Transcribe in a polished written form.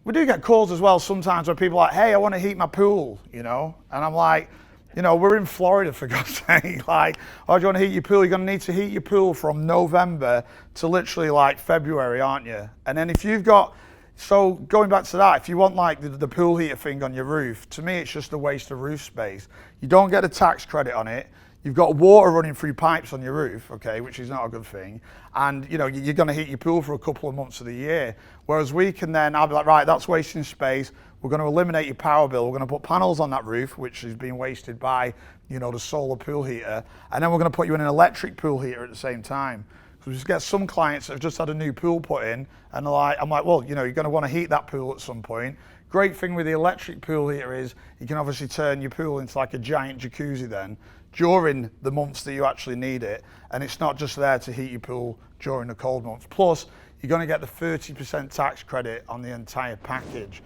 We do get calls as well sometimes where people are like, hey, I want to heat my pool, you know? And I'm like, you know, we're in Florida, for God's sake. Like, oh, do you want to heat your pool? You're going to need to heat your pool from November to literally like February, aren't you? And then if you've got, so going back to that, if you want like the pool heater thing on your roof, to me it's just a waste of roof space. You don't get a tax credit on it. You've got water running through pipes on your roof, okay, which is not a good thing. And you know, you're going to heat your pool for a couple of months of the year. Whereas we can then, I'll be like, right, that's wasting space. We're going to eliminate your power bill. We're going to put panels on that roof, which is being wasted by, you know, the solar pool heater. And then we're going to put you in an electric pool heater at the same time. So we just get some clients that have just had a new pool put in, and they're like, I'm like, well, you know, you're going to want to heat that pool at some point. Great thing with the electric pool heater is you can obviously turn your pool into like a giant jacuzzi then during the months that you actually need it, and it's not just there to heat your pool during the cold months. Plus, you're going to get the 30% tax credit on the entire package.